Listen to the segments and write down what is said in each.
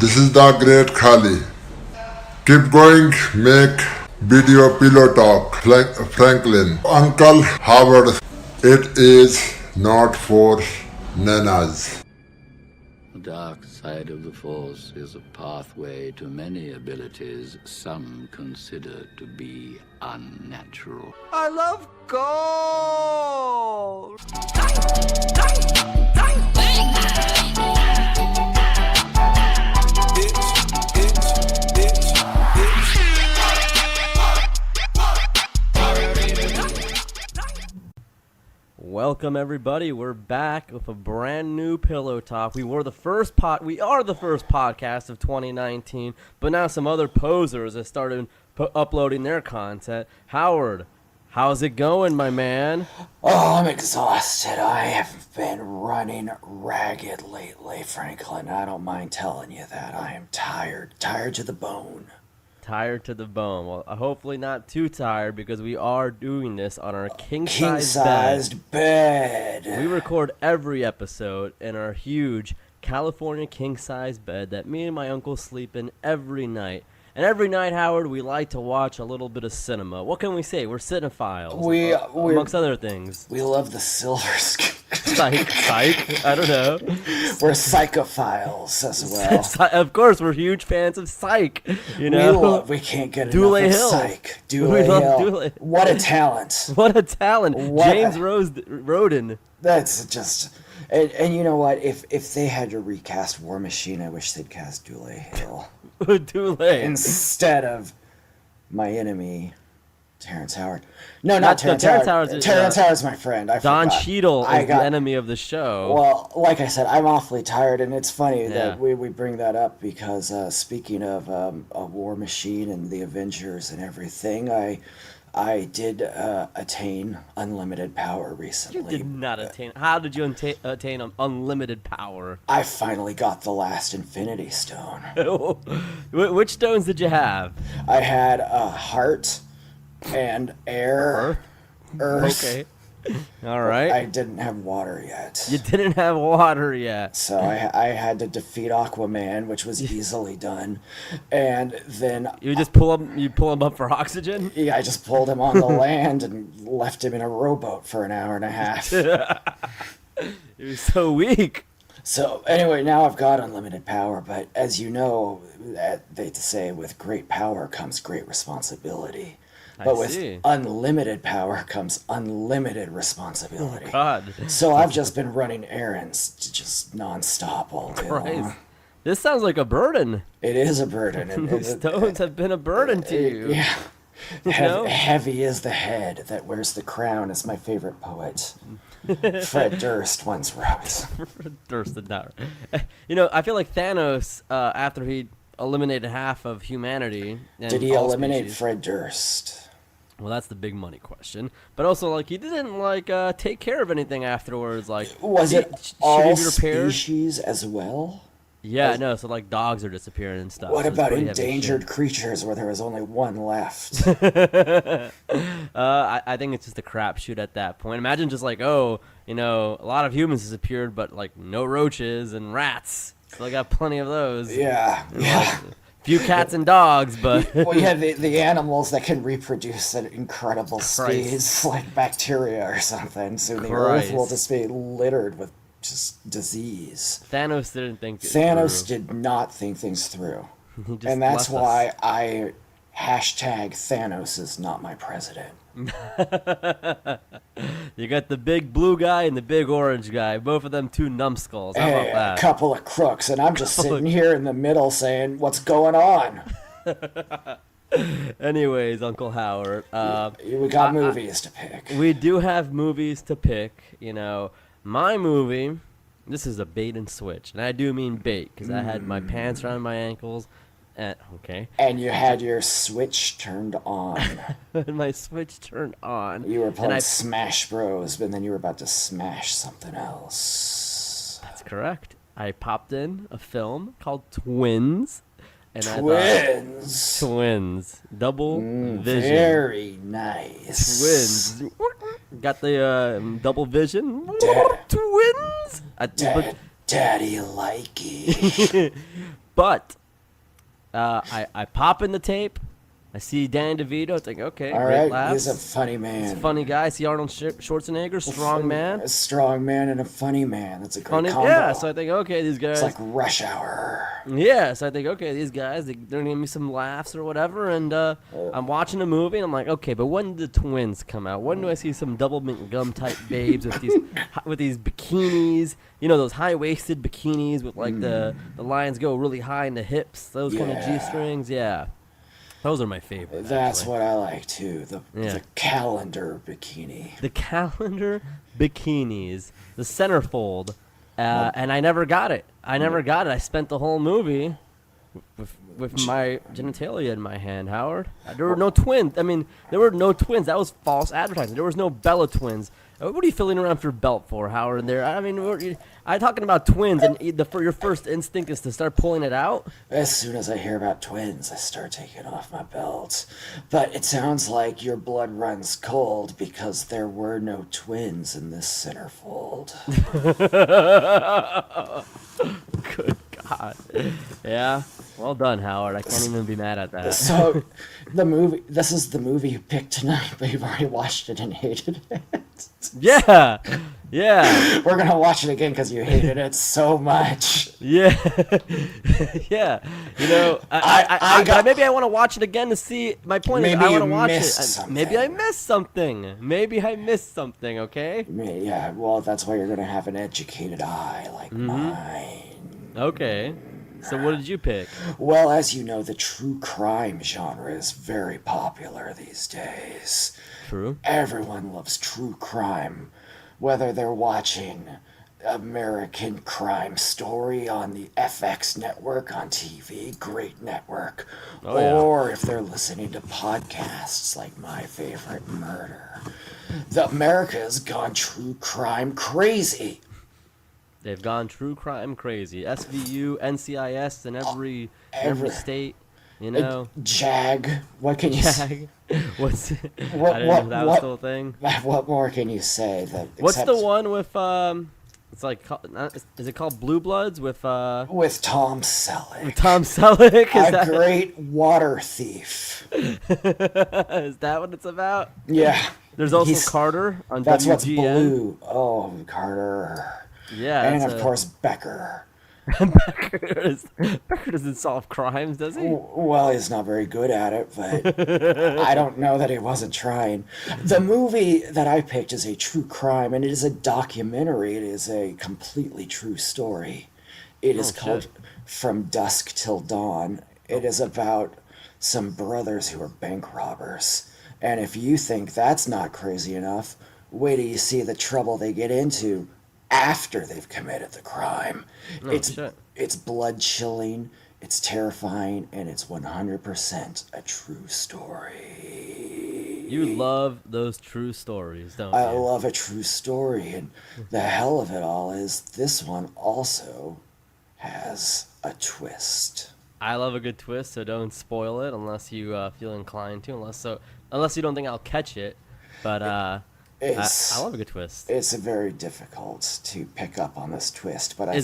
This is the great Khali. Keep going, make video pillow talk. Franklin. Uncle Howard, it is not for nanas. The dark side of the Force is a pathway to many abilities some consider to be unnatural. I love gold! Welcome everybody. We're back with a brand new Pillow Talk. We are the first podcast of 2019, but now some other posers have started uploading their content. Howard, how's it going, my man? Oh, I'm exhausted. I have been running ragged lately, Franklin. I don't mind telling you that. I am tired to the bone. Tired to the bone. Well, hopefully not too tired because we are doing this on our king-sized bed. We record every episode in our huge California king-size bed that me and my uncle sleep in every night. And every night, Howard, we like to watch a little bit of cinema. What can we say? We're cinephiles, amongst other things. We love the silver screen. Psych. I don't know. We're psychophiles as well. Of course, we're huge fans of Psych. You know, we can't get Dule enough Hill. of Psych. Dule We love Hill. Dule. What a talent. What a talent. James Roden. That's just... And you know what? If they had to recast War Machine, I wish they'd cast Dule Hill. Dule. Instead of my enemy, Terrence Howard. No, not Terrence Howard. Terrence Howard's my friend. Don Cheadle is the enemy of the show. Well, like I said, I'm awfully tired, and it's funny that we bring that up because speaking of a War Machine and the Avengers and everything, I did attain unlimited power recently. You did not attain. How did you attain unlimited power? I finally got the last Infinity Stone. Which stones did you have? I had heart and air, earth. Okay. All right. I didn't have water yet. You didn't have water yet. So I had to defeat Aquaman, which was easily done. And then... You just pull him up for oxygen? Yeah, I just pulled him on the land and left him in a rowboat for an hour and a half. He was so weak. So anyway, now I've got unlimited power, but as you know, they say with great power comes great responsibility. But with unlimited power comes unlimited responsibility. Oh, God. So I've just been running errands just nonstop all day long. This sounds like a burden. It is a burden. Those stones have been a burden to you. Yeah. Heavy is the head that wears the crown, is my favorite poet. Fred Durst once wrote. Durst did not. You know, I feel like Thanos, after he eliminated half of humanity. Did he eliminate Fred Durst? Well, that's the big money question. But also, like, he didn't take care of anything afterwards. Like, was it all species as well? Yeah, no. So like, dogs are disappearing and stuff. What about endangered creatures where there was only one left? I think it's just a crapshoot at that point. Imagine just like, a lot of humans disappeared, but like no roaches and rats. So I got plenty of those. Yeah. Few cats and dogs, but... Well, you have the animals that can reproduce at incredible speeds, like bacteria or something. So the earth will just be littered with just disease. Thanos didn't think Thanos did not think things through. And that's why I hashtag Thanos is not my president. You got the big blue guy and the big orange guy. Both of them two numbskulls. How about that? A couple of crooks, and I'm just sitting here in the middle saying, what's going on? Anyways, Uncle Howard. We got movies to pick. We do have movies to pick. You know, my movie, this is a bait and switch. And I do mean bait, because I had my pants around my ankles. Okay. And you had your switch turned on. My switch turned on. You were playing Smash Bros, but then you were about to smash something else. That's correct. I popped in a film called Twins. And Twins. Double vision. Very nice. Twins. Got the double vision. Twins. Daddy likey. But I pop in the tape. I see Danny DeVito. It's like, okay, All great right, laughs. he's a funny man. He's a funny guy. I see Arnold Schwarzenegger, strong man. A strong man and a funny man. That's a great Funny, combo. yeah. So I think, okay, these guys. It's like Rush Hour. Yeah, so I think, okay, these guys, they're gonna give me some laughs or whatever, and I'm watching a movie, and I'm like, okay, but when did the twins come out? When do I see some double mint gum type babes with these bikinis? You know, those high waisted bikinis with like the lines go really high in the hips, those kind of G-strings, yeah. Those are my favorite. That's actually. what I like too. The calendar bikini. The calendar bikinis, the centerfold, and I never got it. I spent the whole movie with my genitalia in my hand, Howard. There were no twins. I mean, there were no twins. That was false advertising. There was no Bella twins. What are you filling around for your belt for, Howard? There. I mean, I'm talking about twins, and your first instinct is to start pulling it out. As soon as I hear about twins, I start taking off my belt. But it sounds like your blood runs cold because there were no twins in this centerfold. Good God. Yeah. Well done, Howard. I can't even be mad at that. So, this is the movie you picked tonight, but you've already watched it and hated it. Yeah. Yeah. We're gonna watch it again because you hated it so much. Yeah. Yeah. You know, maybe I want to watch it again to see. My point is, I want to watch it. Maybe I missed something. Okay. Yeah. Well, that's why you're gonna have an educated eye like mine. Okay. So what did you pick? Well, as you know, the true crime genre is very popular these days. True. Everyone loves true crime, whether they're watching American Crime Story on the FX network on TV, great network, or if they're listening to podcasts like My Favorite Murder. America has gone true crime crazy. They've gone true crime crazy. SVU, NCIS, in every state, you know. JAG. What can you say? What's? I didn't know that was still a thing. What more can you say? What's the one with It's like, is it called Blue Bloods with Tom Selleck? With Tom Selleck, a great water thief. Is that what it's about? Yeah. There's also Carter on that's WGN. What's blue. Oh, Carter. Yeah, and of course Becker. Becker doesn't solve crimes, does he? Well, he's not very good at it, but I don't know that he wasn't trying. The movie that I picked is a true crime, and it is a documentary. It is a completely true story. It is called From Dusk Till Dawn. It is about some brothers who are bank robbers. And if you think that's not crazy enough, wait till you see the trouble they get into after they've committed the crime. It's blood chilling, it's terrifying, and it's 100% a true story. You love those true stories, don't you? I love a true story, and the hell of it all is this one also has a twist. I love a good twist, so don't spoil it unless you feel inclined to. Unless you don't think I'll catch it, but I love a good twist. It's very difficult to pick up on this twist, but I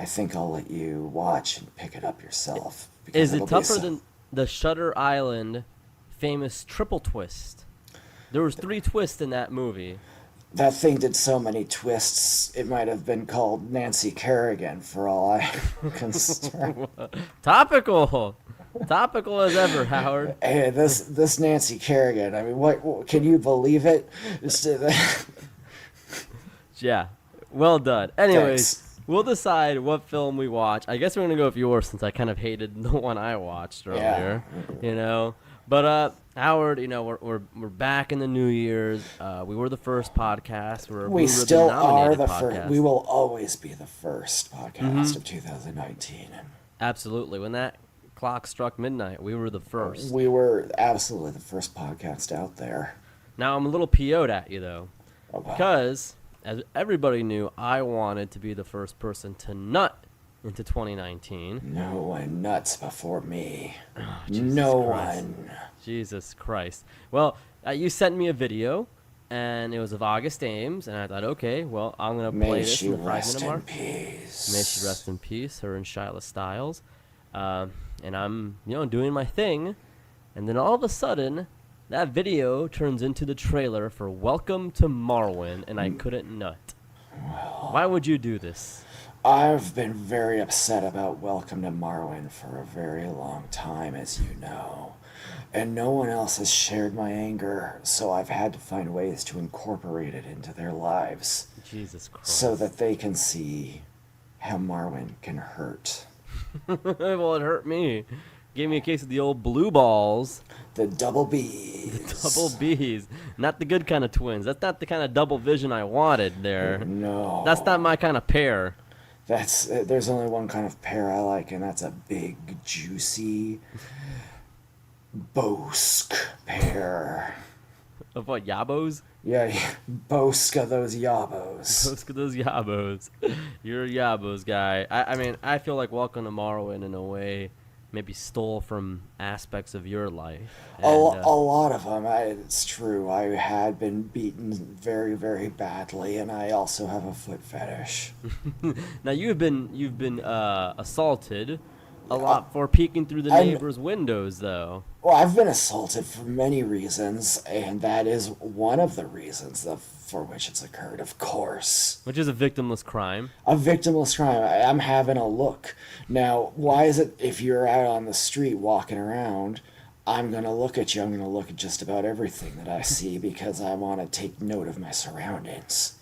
think I'll let you watch and pick it up yourself. Is it tougher than the Shutter Island famous triple twist? There was 3 twists in that movie. That thing did so many twists, it might have been called Nancy Kerrigan, for all I'm concerned. Topical as ever, Howard. Hey, this Nancy Kerrigan, I mean, what can you believe it? Yeah, well done. Anyways, Thanks. We'll decide what film we watch. I guess we're gonna go with yours since I kind of hated the one I watched earlier. Yeah. You know, but Howard, you know, we're back in the New Year's. We were the first podcast. We still are the first. We will always be the first podcast of 2019. Absolutely. When that clock struck midnight, we were the first. We were absolutely the first podcast out there. Now I'm a little PO'd at you though, because as everybody knew, I wanted to be the first person to nut into 2019. No one nuts before me. Oh, no one. Jesus Christ. Well, you sent me a video and it was of August Ames, and I thought, okay, well, I'm gonna play May this she in the 5 rest minute in mark. peace. May she rest in peace, her and Shyla Styles. And I'm, doing my thing, and then all of a sudden, that video turns into the trailer for Welcome to Marwin, and I couldn't nut. Why would you do this? I've been very upset about Welcome to Marwin for a very long time, as you know. And no one else has shared my anger, so I've had to find ways to incorporate it into their lives. Jesus Christ. So that they can see how Marwin can hurt. Well, it hurt me. Gave me a case of the old blue balls. The double B's. Double B's. Not the good kind of twins. That's not the kind of double vision I wanted there. No. That's not my kind of pair. There's only one kind of pear I like, and that's a big, juicy Bosk pear. Of what, yabos? Yeah, boast of those yabos. Bosk of those yabos. You're a yabos guy. I mean, I feel like Welcome to Morrowind in a way maybe stole from aspects of your life. And, A lot of them. It's true. I had been beaten very, very badly, and I also have a foot fetish. Now you've been assaulted a lot for peeking through the neighbor's windows, though. Well, I've been assaulted for many reasons, and that is one of the reasons for which it's occurred, of course. Which is a victimless crime. A victimless crime. I'm having a look. Now, why is it if you're out on the street walking around, I'm going to look at you, I'm going to look at just about everything that I see because I want to take note of my surroundings.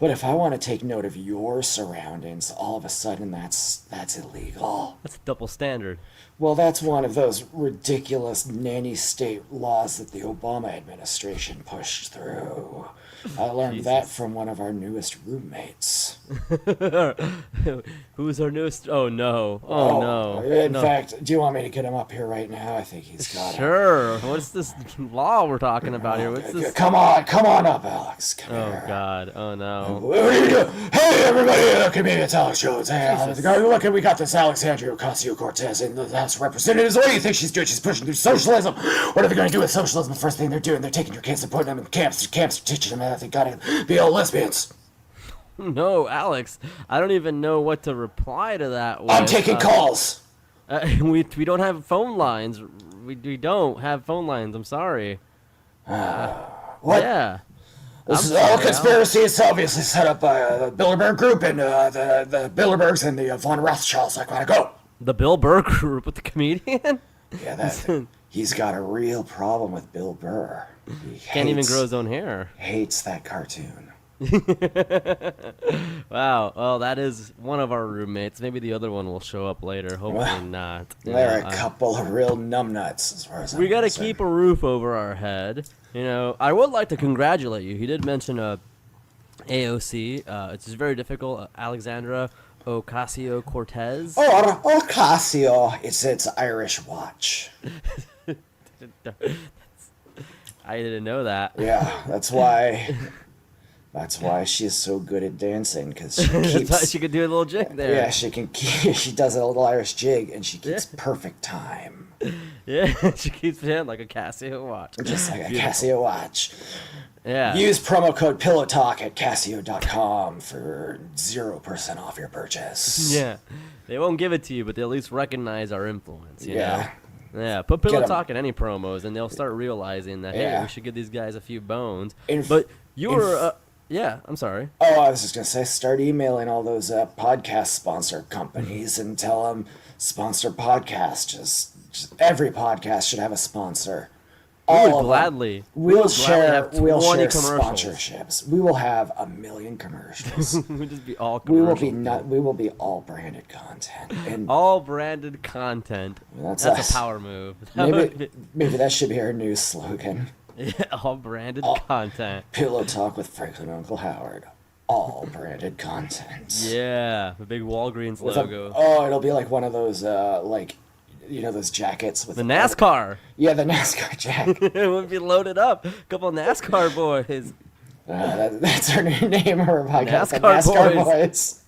But if I want to take note of your surroundings, all of a sudden that's illegal. That's a double standard. Well, that's one of those ridiculous nanny state laws that the Obama administration pushed through. I learned that from one of our newest roommates. Who's our newest? Oh, no. Oh, no. In fact, do you want me to get him up here right now? I think he's got it. Sure. What's this law we're talking about here? What's this? Come on up, Alex. Come here. Oh, God. Oh, no. What are you doing? Hey, everybody, look at me. It's Alex Jones. Hey, look, we got this Alexandria Ocasio Cortez in the House of Representatives. What do you think she's doing? She's pushing through socialism. What are they going to do with socialism? The first thing they're doing, they're taking your kids and putting them in camps. Camps are teaching them that they got to be all lesbians. No, Alex. I don't even know what to reply to that with. I'm taking calls. We don't have phone lines. We don't have phone lines. I'm sorry. What? Yeah. This is all conspiracy. It's obviously set up by the Bilderberg Group and the Bilderbergs and the von Rothschilds. I gotta go. The Bill Burr group with the comedian? Yeah, he's got a real problem with Bill Burr. He Can't even grow his own hair. Hates that cartoon. Wow. Well, that is one of our roommates. Maybe the other one will show up later. Hopefully not. They're a couple of real numbnuts, as far as We got to concerned. keep a roof over our head. I would like to congratulate you. He did mention AOC. It's just very difficult. Alexandria Ocasio Cortez. Oh, Ocasio. It's Irish watch. I didn't know that. Yeah, that's why. That's why she's so good at dancing, because she That's why keeps. she could do a little jig there. Yeah, she can. She does a little Irish jig, and she keeps perfect time, Yeah, she keeps it in like a Casio watch. just like a Casio watch. Yeah. Use promo code PillowTalk at Casio.com for 0% off your purchase. Yeah. They won't give it to you, but they'll at least recognize our influence, you know? Yeah. Yeah, put Pillow 'em. Talk in any promos, and they'll start realizing that, hey, Yeah. we should give these guys a few bones. Inf- But you were, yeah, I'm sorry. Oh, I was just going to say, start emailing all those podcast sponsor companies and tell them sponsor podcast. Just every podcast should have a sponsor. We All would of them. gladly. We'll gladly share have 20 commercials. sponsorships. We will have 1 million commercials. We'd just be all we will commercial. be we will be all branded content. And All branded content. That's That's us. a power move. That would be- maybe that should be our new slogan. yeah, all branded content. Pillow Talk with Franklin and Uncle Howard. All branded content. Yeah, the big Walgreens With a- logo. it'll be like one of those those jackets with The NASCAR. Yeah, the NASCAR jacket. It would be loaded up. A couple NASCAR boys. That's our new name of our podcast. the NASCAR NASCAR boys.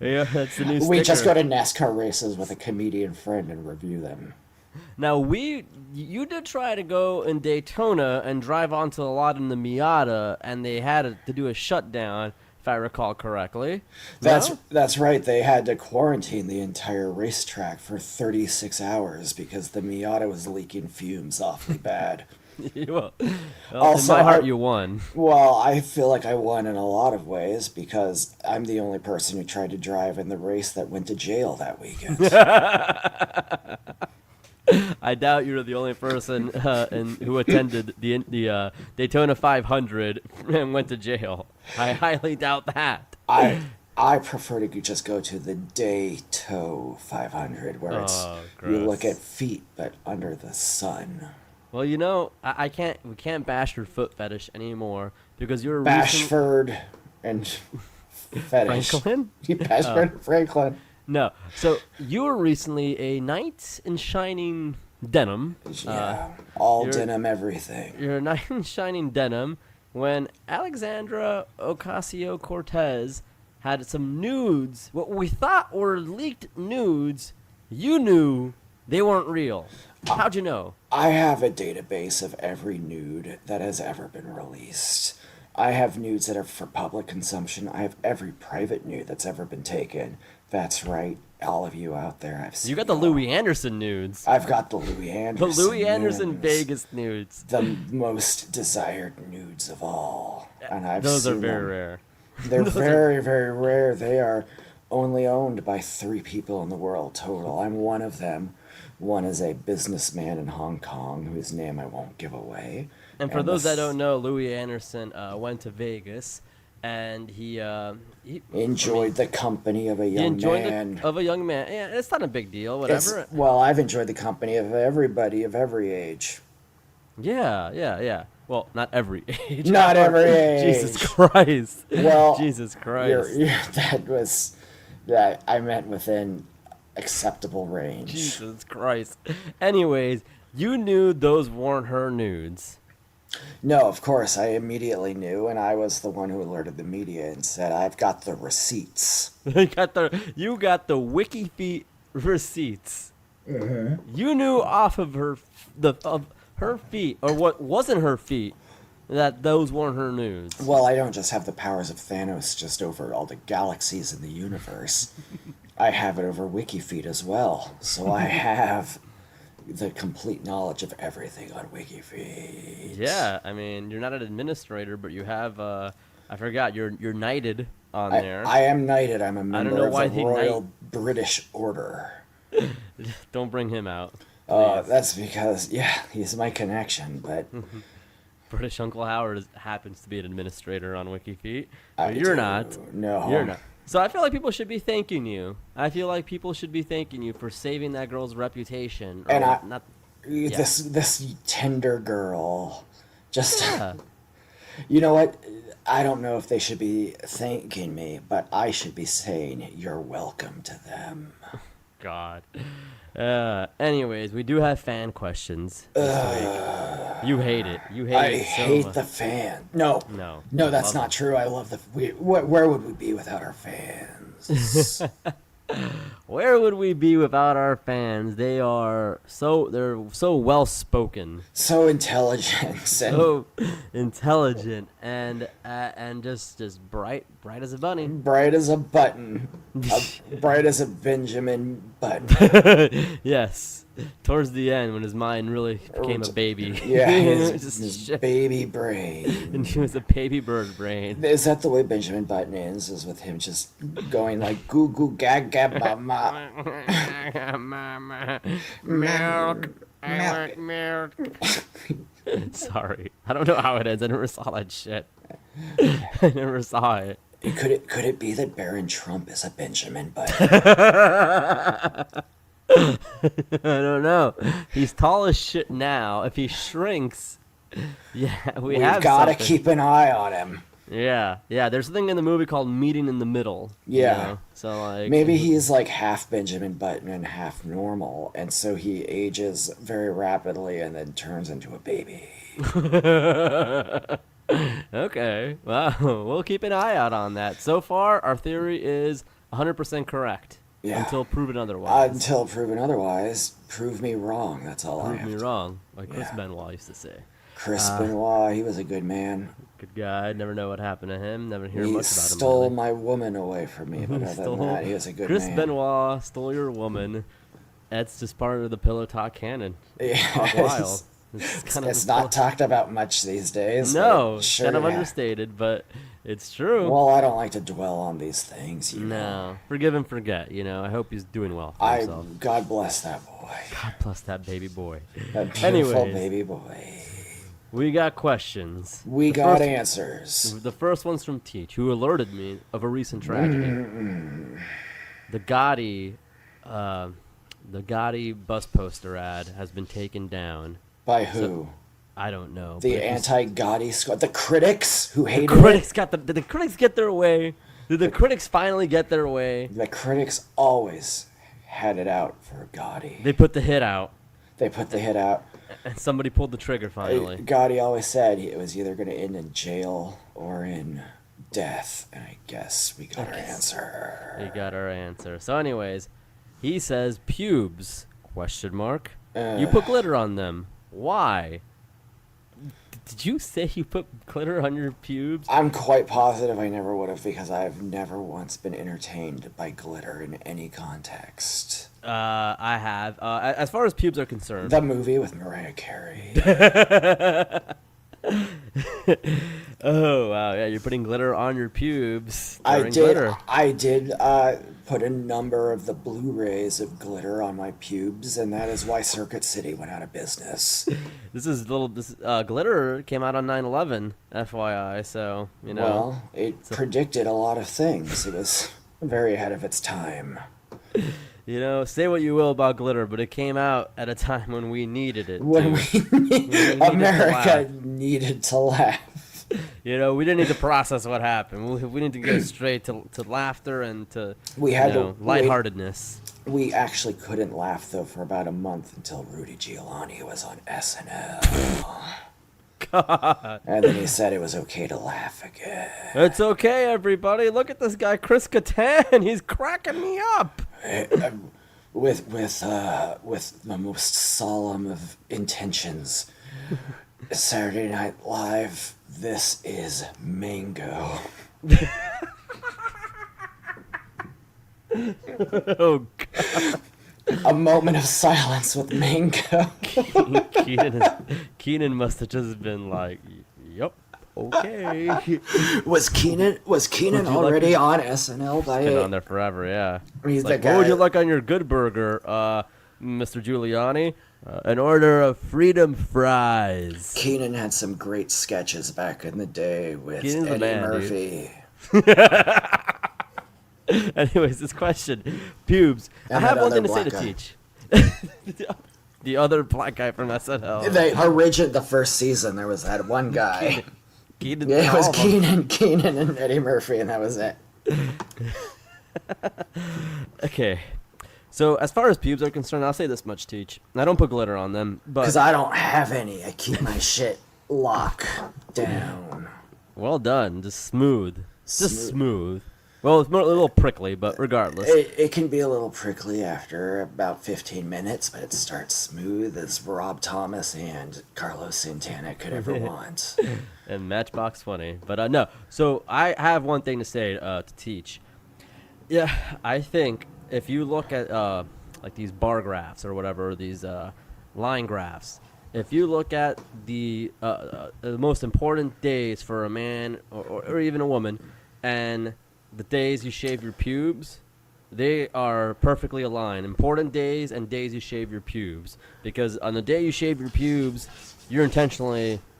Yeah, that's the new sticker. We just go to NASCAR races with a comedian friend and review them. Now, you did try to go in Daytona and drive onto a lot in the Miata, and they had to do a shutdown, if I recall correctly. No? That's right. They had to quarantine the entire racetrack for 36 hours because the Miata was leaking fumes awfully bad. well, Also, in my heart, you won. Well, I feel like I won in a lot of ways because I'm the only person who tried to drive in the race that went to jail that weekend. I doubt you're the only person who attended the Daytona 500 and went to jail. I highly doubt that. I prefer to just go to the Dayto 500 where you look at feet but under the sun. Well, we can't bash your foot fetish anymore because you're Bashford and fetish. Franklin? Bashford and Franklin. No. So you were recently a knight in shining denim. Yeah, all denim everything. You're a knight in shining denim when Alexandria Ocasio Cortez had some nudes, what we thought were leaked nudes. You knew they weren't real. How'd you know? I have a database of every nude that has ever been released. I have nudes that are for public consumption. I have every private nude that's ever been taken. That's right, all of you out there. I've seen you got the Louis Anderson nudes. I've got the Louis Anderson. The Louis Anderson nudes. Vegas nudes. The most desired nudes of all. And Those are seen very them. rare. They're very, very rare. They are only owned by 3 people in the world total. I'm one of them. One is a businessman in Hong Kong whose name I won't give away. And for those that don't know, Louis Anderson went to Vegas, and he enjoyed the company of a young man. Of a young man. Yeah, it's not a big deal. Whatever. Well, I've enjoyed the company of everybody of every age. Yeah. Well, not every age. Not every age. Jesus Christ. Well, Jesus Christ. That I meant within acceptable range. Jesus Christ. Anyways, you knew those weren't her nudes. No, of course, I immediately knew, and I was the one who alerted the media and said, "I've got the receipts." You got the WikiFeet receipts. Mm-hmm. You knew off of her feet, or what wasn't her feet, that those weren't her nudes. Well, I don't just have the powers of Thanos just over all the galaxies in the universe. I have it over WikiFeet as well, so I have the complete knowledge of everything on WikiFeet. Yeah, I mean, you're not an administrator, but you have, I forgot, you're knighted on there. I am knighted. I'm a member of the Royal British Order. Don't bring him out. That's because, he's my connection, but... British Uncle Howard happens to be an administrator on WikiFeet, but you're not. No. You're not. So I feel like people should be thanking you. I feel like people should be thanking you for saving that girl's reputation. And this tender girl, just you know what? I don't know if they should be thanking me, but I should be saying you're welcome to them. God. Anyways, we do have fan questions this week. You hate it. I hate the fan. No, that's not true. I love where would we be without our fans? Where would we be without our fans? They're so well spoken, so intelligent, and just bright as a bunny, bright as a button, bright as a Benjamin Button. Yes, towards the end when his mind really became a baby. Yeah, his baby brain. And he was a baby bird brain. Is that the way Benjamin Button ends? Is with him just going like goo goo gag gag mama. Mama, milk. I want milk. Sorry, I don't know how it ends. I never saw that shit. I never saw it. Could it be that Barron Trump is a Benjamin Button? I don't know. He's tall as shit now. If he shrinks, we've got to keep an eye on him. Yeah. There's something in the movie called Meeting in the Middle. Yeah. So like maybe he's like half Benjamin Button and half normal, and so he ages very rapidly and then turns into a baby. Okay. Well, we'll keep an eye out on that. So far, our theory is 100% correct. Yeah. Until proven otherwise. Until proven otherwise, prove me wrong. That's all I have. Prove me to- wrong, like Chris Yeah. Benoit used to say. Chris Benoit, he was a good man. Good guy. Never know what happened to him. Never hear He much about him. stole lately. my woman away from me, but other than that, he was a good Chris man. Benoit stole your woman. That's just part of the Pillow Talk canon. Talk Yeah, wild. It's kind of it's not talked about much these days. No, but sure, kind of yeah. understated, but it's true. Well, I don't like to dwell on these things. You know. No, forgive and forget. I hope he's doing well for himself. God bless that boy. God bless that baby boy. That beautiful Anyways. baby boy. We got questions. We The got first- answers. The first one's from Teach, who alerted me of a recent tragedy. The Gotti bus poster ad has been taken down. By who? I don't know. The but it was- anti-Gotti squad. The critics who hated critics did the critics get their way? Did the critics finally get their way? it. The critics always had it out for Gotti. They put the hit out, They put the hit out. and somebody pulled the trigger finally. Gotti always said it was either going to end in jail or in death, and I guess we got our answer. We got our answer. So, anyways, he says pubes? Question mark. You put glitter on them. Why? Did you say you put glitter on your pubes? I'm quite positive I never would have, because I've never once been entertained by glitter in any context. I have. As far as pubes are concerned. The movie with Mariah Carey. Oh wow, yeah, you're putting glitter on your pubes. I during did. Glitter. I did put a number of the Blu-rays of glitter on my pubes, and that is why Circuit City went out of business. This glitter came out on 9/11, FYI. So Well, it predicted a lot of things. It was very ahead of its time. Say what you will about glitter, but it came out at a time when we needed it. When America to needed to laugh. we didn't need to process what happened. We need to go straight to laughter and to We had to lightheartedness. We actually couldn't laugh though for about a month until Rudy Giuliani was on SNL. God. And then he said it was okay to laugh again. It's okay, everybody. Look at this guy, Chris Kattan. He's cracking me up. With the most solemn of intentions. Saturday Night Live, this is Mango. Oh, God. A moment of silence with Mango. Keenan must have just been like, "Yup, okay." Was Keenan already on SNL by Been on there forever, yeah. He's Like, the what would guy- you like on your good burger, Mr. Giuliani? An order of freedom fries. Keenan had some great sketches back in the day with Keenan's the Eddie man, Murphy. Anyways, this question, pubes. I And have that one thing other to say to black Teach. The other black guy from SNL. The first season, there was that one guy. Keenan, Yeah, it was all of them. Keenan and Eddie Murphy, and that was it. Okay. So as far as pubes are concerned, I'll say this much, Teach. I don't put glitter on them, Because but I don't have any. I keep my shit locked down. well done. Just smooth. Just smooth. Well, it's more a little prickly, but regardless. It can be a little prickly after about 15 minutes, but it starts smooth as Rob Thomas and Carlos Santana could ever want. And Matchbox funny. But no. So I have one thing to say to Teach. Yeah, I think if you look at like these bar graphs or whatever, these line graphs, if you look at the most important days for a man or even a woman, and the days you shave your pubes, they are perfectly aligned. Important days and days you shave your pubes. Because on the day you shave your pubes, you're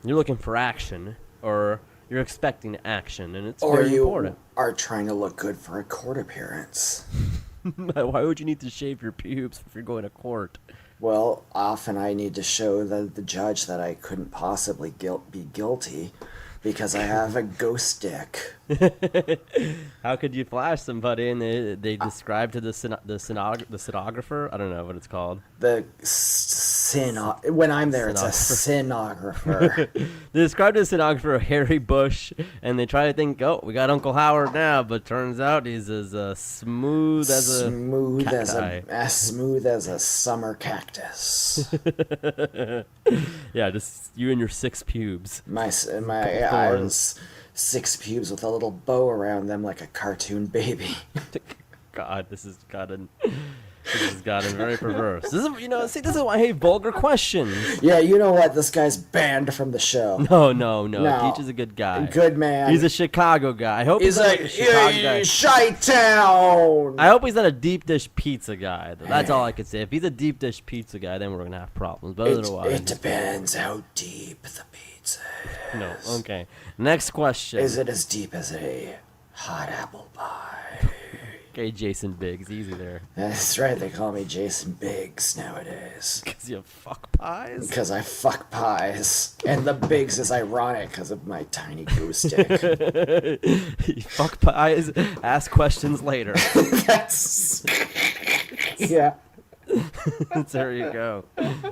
looking for action, or you're expecting action, and it's Or very you important. are trying to look good for a court appearance. Why would you need to shave your pubes if you're going to court? Well, often I need to show the judge that I couldn't possibly be guilty because I have a ghost dick. How could you flash somebody and they describe to the stenographer? I don't know what it's called. The When I'm there, it's a cenographer. They described the stenographer Harry Bush, and they try to think, oh, we got Uncle Howard now, but turns out he's as smooth as a smooth as a summer cactus. Yeah, just you and your 6 pubes. My eyes, 6 pubes with a little bow around them like a cartoon baby. God, this has gotten very perverse. This is, this is why I hate vulgar questions. Yeah, you know what? This guy's banned from the show. No. Peach is a good guy. Good man. He's a Chicago guy. I hope he's like a Chicago guy. Chi-town! I hope he's not a deep dish pizza guy. Though. That's all I can say. If he's a deep dish pizza guy, then we're gonna have problems. But otherwise, it depends how deep the pizza is. No. Okay. Next question. Is it as deep as a hot apple pie? Okay, Jason Biggs, easy there. That's right, they call me Jason Biggs nowadays. Because you fuck pies? Because I fuck pies. And the Biggs is ironic because of my tiny goose dick. You fuck pies, ask questions later. That's... Yeah. There you go.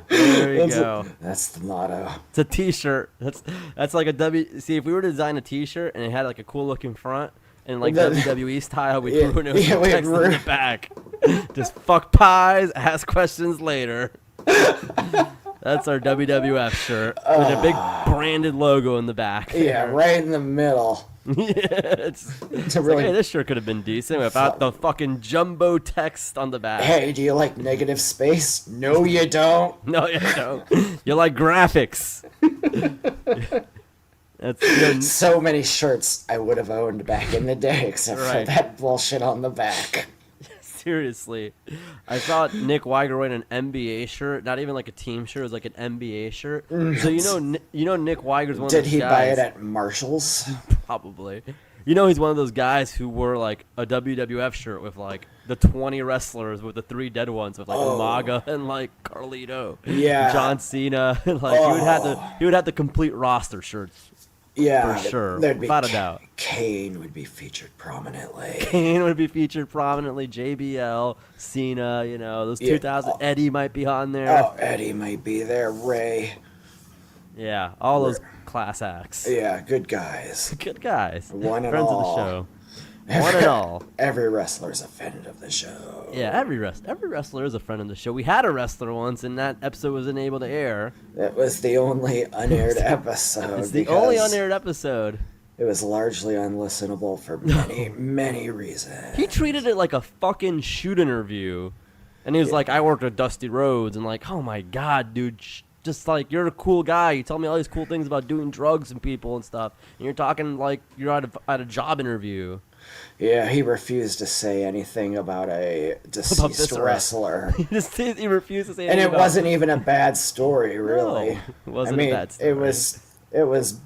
There you go. That's the motto. It's a t-shirt. That's like a See, if we were to design a t-shirt and it had like a cool looking front, and like WWE style, we ruin it with text in the back. Just fuck pies, ask questions later. That's our WWF shirt with a big branded logo in the back. Yeah, right in the middle. Yeah, it's really. Hey, this shirt could have been decent without the fucking jumbo text on the back. Hey, do you like negative space? No, you don't. No, you don't. You like graphics. That's so many shirts I would have owned back in the day, except for that bullshit on the back. Seriously, I saw Nick Weiger wearing an NBA shirt, not even like a team shirt, it was like an NBA shirt. So you know Nick Weiger's one of those guys. Did he buy it at Marshall's? Probably. He's one of those guys who wore like a WWF shirt with like the 20 wrestlers with the 3 dead ones with like Umaga and like Carlito, John Cena, and like he would have the complete roster shirts. Yeah, for sure, without a doubt. Kane would be featured prominently. JBL, Cena, those 2000. Eddie might be on there. Oh, Eddie might be there. Ray. Yeah, all those class acts. Yeah, good guys. Good guys. One and Friends all. of the show. One and all. Every wrestler's a friend of the show. Yeah, every wrestler is a friend of the show. We had a wrestler once, and that episode wasn't able to air. It was the only unaired episode. It's the only unaired episode. It was largely unlistenable for many, many reasons. He treated it like a fucking shoot interview. And he was like, I worked with Dusty Rhodes. And like, oh my God, dude. Just like, you're a cool guy. You tell me all these cool things about doing drugs and people and stuff. And you're talking like you're at a job interview. Yeah, he refused to say anything about a deceased wrestler. He refused to say anything and it wasn't even a bad story, really. No, it wasn't a bad story. It was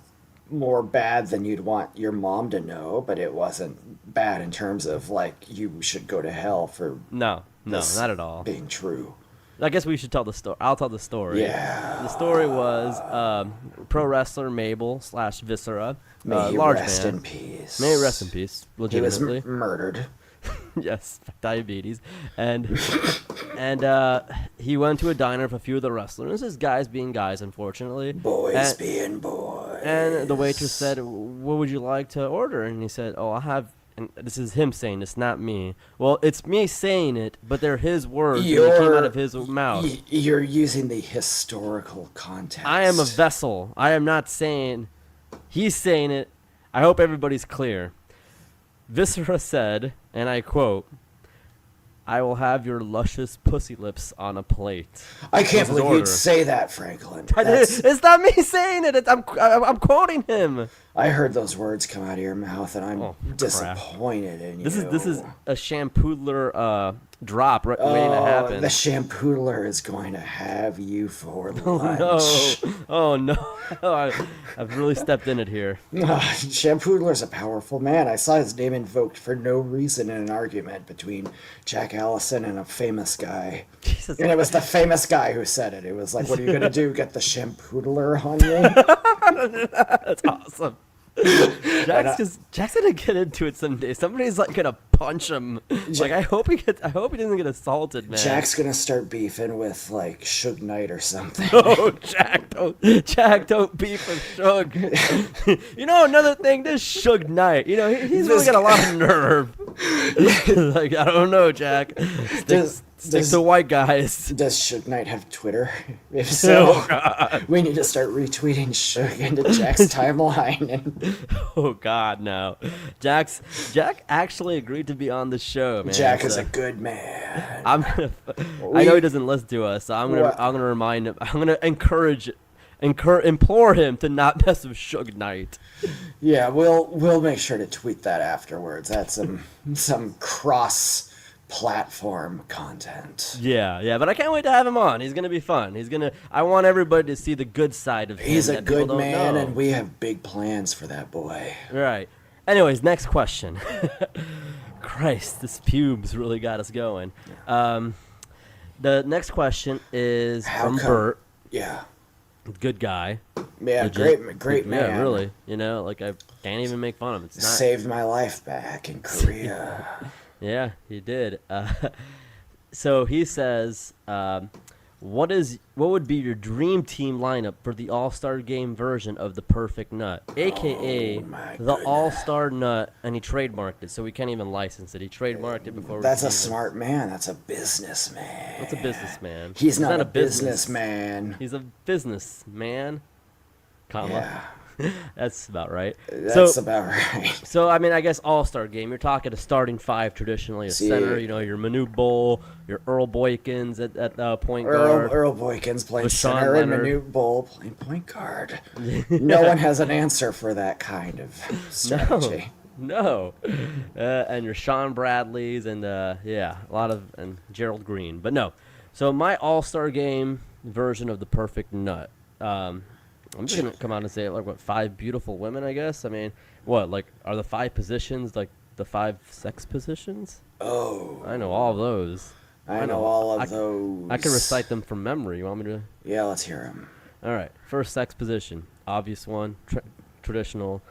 more bad than you'd want your mom to know, but it wasn't bad in terms of, like, you should go to hell for No, not at all. Being true. I guess we should tell the story. I'll tell the story. Yeah. The story was pro wrestler Mabel / Viscera. May he large rest man. in peace. May he rest in peace. Legitimately. He was murdered. Yes, diabetes. And he went to a diner with a few of the wrestlers. This is guys being guys, unfortunately. Boys being boys. And the waitress said, what would you like to order? And he said, I'll have... And this is him saying this, not me. Well, it's me saying it, but they're his words. They came out of his mouth. You're using the historical context. I am a vessel. I am not saying... He's saying it. I hope everybody's clear. Viscera said, and I quote, I will have your luscious pussy lips on a plate. I can't believe you'd say that, Franklin. It's not me saying it. I'm quoting him. I heard those words come out of your mouth, and I'm disappointed in you. This is a shampoodler drop waiting to happen. The shampoodler is going to have you for lunch. Oh no! I've really stepped in it here. Shampoodler's a powerful man. I saw his name invoked for no reason in an argument between Jack Allison and a famous guy. Jesus. And it was the famous guy who said it. It was like, what are you going to do, get the shampoodler on you? That's awesome. Jack's gonna get into it someday. Somebody's like gonna punch him. Like, I hope he doesn't get assaulted, man. Jack's gonna start beefing with like Suge Knight or something. Oh, Jack, don't beef with Suge. You know, another thing, this Suge Knight, you know, he's really got a lot of nerve. Like, I don't know, Jack. Stick to white guys. Does Suge Knight have Twitter? If so, Oh, God. we need to start retweeting Suge into Jack's timeline. And Oh, God, no. Jack actually agreed to be on the show, man. Jack is a good man. I know he doesn't listen to us, so I'm gonna remind him. I'm gonna implore him to not mess with Suge Knight. Yeah, we'll make sure to tweet that afterwards. That's some cross-platform content. Yeah, but I can't wait to have him on. He's gonna be fun. I want everybody to see the good side of him. He's a that people good don't man, know. and we have big plans for that boy. Right. Anyways, next question. Christ, this pubes really got us going. The next question is from Bert. Yeah. Good guy. Yeah, Legit. great man. Yeah, really. You know, like, I can't even make fun of him. It's not. Saved my life back in Korea. Yeah, he did. So he says, what would be your dream team lineup for the All-Star Game version of the Perfect Nut, aka the All-Star Nut? And he trademarked it, so we can't even license it. He trademarked it before. That's a smart man. That's a businessman. What's a businessman? He's not a businessman. He's a businessman. Comma. Yeah. That's about right. That's about right. So, I mean, I guess All-Star Game, you're talking a starting five traditionally, a center, you know, your Manu Bowl, your Earl Boykins at point guard. Earl Boykins playing Rashawn center and Leonard. Manu Bowl playing point guard. No one has an answer for that kind of strategy. No. And your Sean Bradleys and, and Gerald Green. But no. So my All-Star Game version of the Perfect Nut. I'm just going to come out and say, like, what, 5 beautiful women, I guess? I mean, what, like, are the 5 positions, like, the 5 sex positions? Oh. I know all of those. I know all of those. I can recite them from memory. You want me to? Yeah, let's hear them. All right. First sex position. Obvious one. Traditional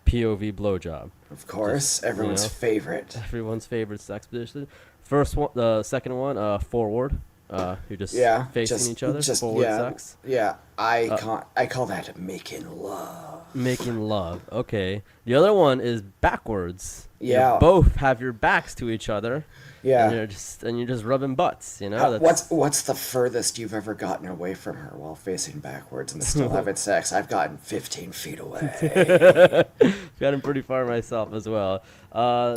POV blowjob. Of course. Everyone's favorite. Everyone's favorite sex position. First one. The second one, forward. You're just facing each other. Forward sex. Yeah. I call that making love. Making love. Okay. The other one is backwards. Yeah. You both have your backs to each other. Yeah. And you're just rubbing butts, you know? What's the furthest you've ever gotten away from her while facing backwards and still having sex? I've gotten 15 feet away. Gotten pretty far myself as well.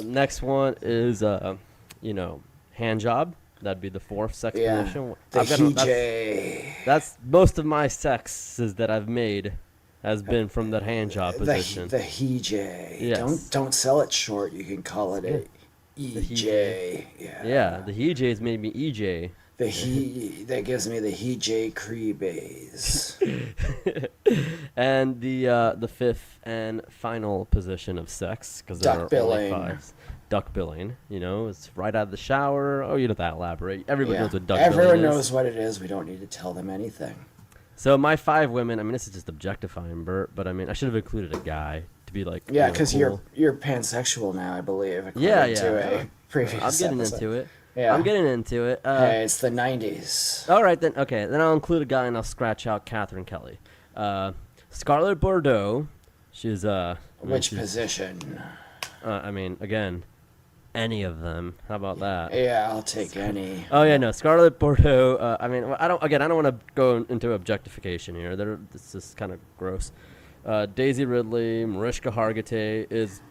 Next one is hand job. That'd be the fourth sex position. The HJ. That's most of my sexes that I've made has been from that hand job position. The HJ. Yes. Don't sell it short. You can call it a EJ. Yeah, the HJ's made me EJ. That gives me the HJ Creebays. And the fifth and final position of sex, because there are only 5. Duck billing, you know, it's right out of the shower. Oh, you don't have to elaborate. Everybody knows what duck billing is. Everyone knows what it is. We don't need to tell them anything. So my 5 women, I mean, this is just objectifying Bert, but I mean, I should have included a guy to be like, yeah, because cool. you're pansexual now, I believe. Yeah. To a previous I'm getting episode. into it. Yeah. I'm getting into it. Hey, it's the 90s. All right, then. Okay, then I'll include a guy and I'll scratch out Catherine Kelly. Scarlett Bordeaux. She's Which position? I mean, again, any of them. How about that? Yeah, I'll take any. Oh yeah, no, Scarlett Bordeaux. I mean, I don't want to go into objectification here. This is kind of gross. Daisy Ridley, Mariska Hargitay is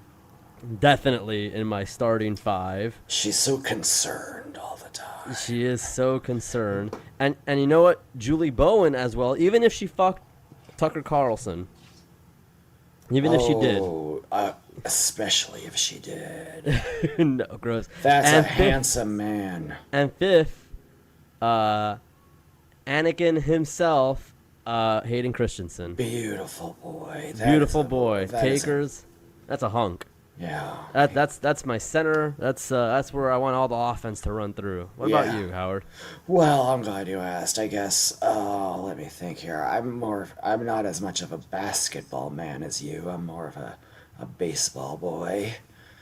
definitely in my starting 5. She's so concerned all the time. She is so concerned, and you know what? Julie Bowen as well. Even if she fucked Tucker Carlson. Even if she did. Especially if she did. No, gross. That's a handsome man. And 5th, Anakin himself, Hayden Christensen. Beautiful boy. Beautiful boy. Takers. That's a hunk. Yeah. That's my center. That's where I want all the offense to run through. What about you, Howard? Well, I'm glad you asked. I guess. Let me think here. I'm not as much of a basketball man as you. I'm more of a baseball boy.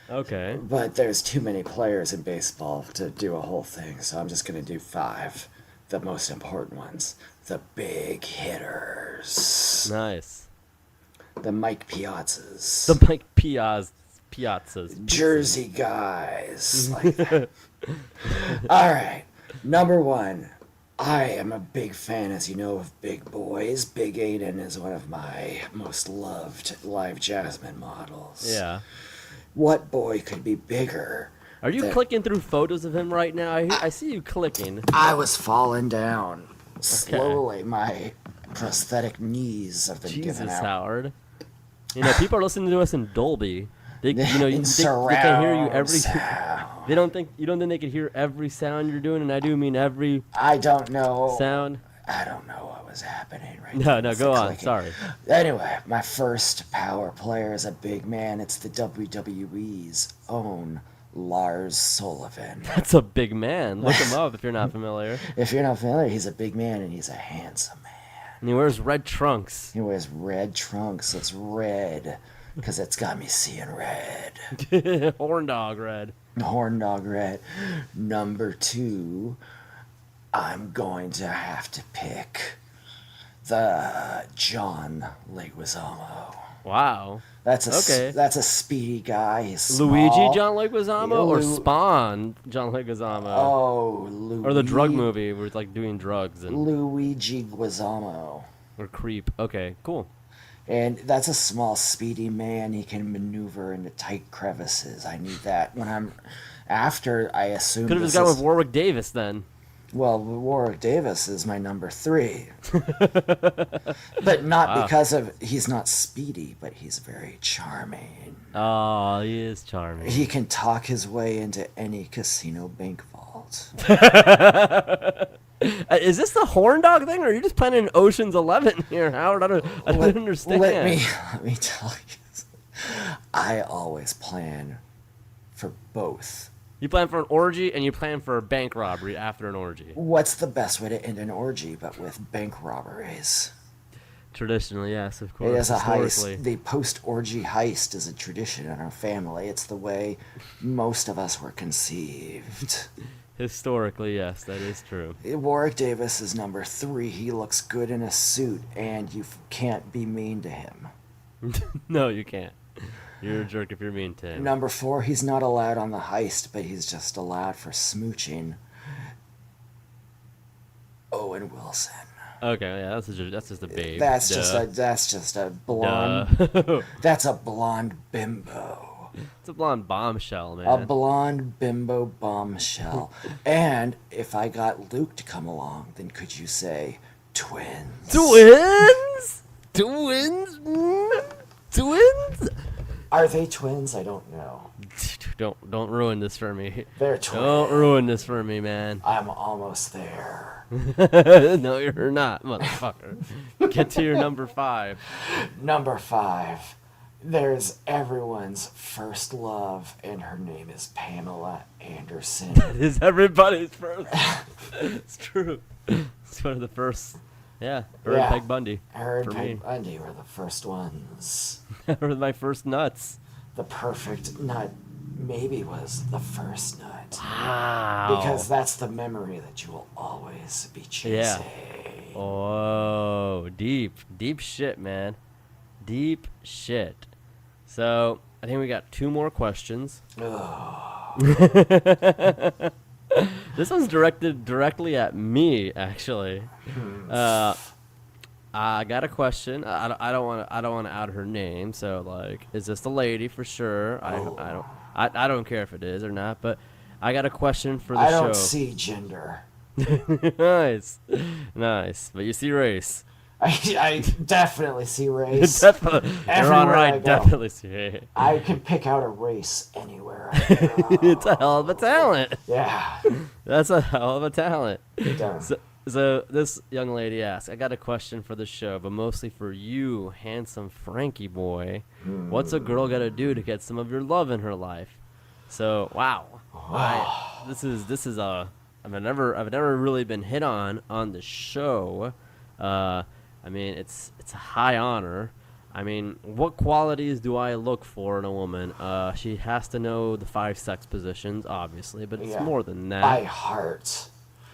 Okay. But there's too many players in baseball to do a whole thing, so I'm just going to do 5. The most important ones. The big hitters. Nice. The Mike Piazzas. The Mike Piazzas. Jersey guys. Like that. All right. Number 1. I am a big fan, as you know, of big boys. Big Aiden is one of my most loved live Jasmine models. Yeah. What boy could be bigger? Are you clicking through photos of him right now? I see you clicking. I was falling down slowly. My prosthetic knees have been given Jesus, out. Howard. You know, people are listening to us in Dolby. They, you know, In they can hear you every. sound. They don't think they can hear every sound you're doing, and I do mean every I don't know. sound. I don't know what was happening right No, now. no, go on. Sorry. Anyway, my first power player is a big man. It's the WWE's own Lars Sullivan. That's a big man. Look him up if you're not familiar. If you're not familiar, he's a big man and he's a handsome man. And he wears red trunks. He wears red trunks. It's red because it's got me seeing red. Horn dog red. Horn dog red. Number 2, I'm going to have to pick the John Leguizamo. Wow. That's Okay. That's a speedy guy. He's small. Luigi John Leguizamo or Lu- Spawn John Leguizamo? Oh, Luigi. Or the drug movie where it's like doing drugs and Luigi Guizamo. or Creep. Okay, cool. And that's a small, speedy man. He can maneuver into tight crevices. I need that. When I'm after, I assume. Could have just gone with Warwick Davis then. Well, Warwick Davis is my number 3. But not because of he's not speedy, but he's very charming. Oh, he is charming. He can talk his way into any casino bank vault. Is this the horn dog thing, or are you just playing in Ocean's 11 here, Howard? I don't understand. Let me tell you. I always plan for both. You plan for an orgy and you plan for a bank robbery after an orgy. What's the best way to end an orgy but with bank robberies? Traditionally, yes, of course. It is a historically. heist. The post-orgy heist is a tradition in our family. It's the way most of us were conceived. Historically, yes, that is true. Warwick Davis is number 3. He looks good in a suit, and you can't be mean to him. No, you can't. You're a jerk if you're mean to him. Number 4, he's not allowed on the heist, but he's just allowed for smooching. Owen Wilson. Okay, yeah, that's just a babe. That's just a blonde. Duh. That's a blonde bimbo. It's a blonde bombshell, man. A blonde bimbo bombshell. And if I got Luke to come along, then could you say twins? Twins? Twins? Twins? Are they twins? I don't know. Don't ruin this for me. They're twins. Don't ruin this for me, man. I'm almost there. No, you're not, motherfucker. Get to your number 5. Number 5. There's everyone's first love, and her name is Pamela Anderson. It is everybody's first. It's true. It's one of the first. Yeah, her and Peg Bundy. Her and for Peg me. Bundy were the first ones. Her my first nuts. The perfect nut maybe was the first nut. Wow. Because that's the memory that you will always be chasing. Yeah. Oh, deep shit, man. Deep shit. So, I think we got 2 more questions. This one's directed directly at me, actually. I got a question. I don't want to out her name. So, like, is this the lady for sure? I don't care if it is or not. But I got a question for the show. I don't see gender. Nice. But you see race. I definitely see race. Definitely. You're on Everywhere right. I go. Definitely see it. I can pick out a race anywhere I go. It's a hell of a talent. Yeah. That's a hell of a talent. Done. So this young lady asked, I got a question for the show, but mostly for you, handsome Frankie boy. What's a girl got to do to get some of your love in her life? So, wow. This is I've never really been hit on the show. I mean, it's a high honor. I mean, what qualities do I look for in a woman? She has to know the 5 sex positions, obviously, but it's more than that. By heart.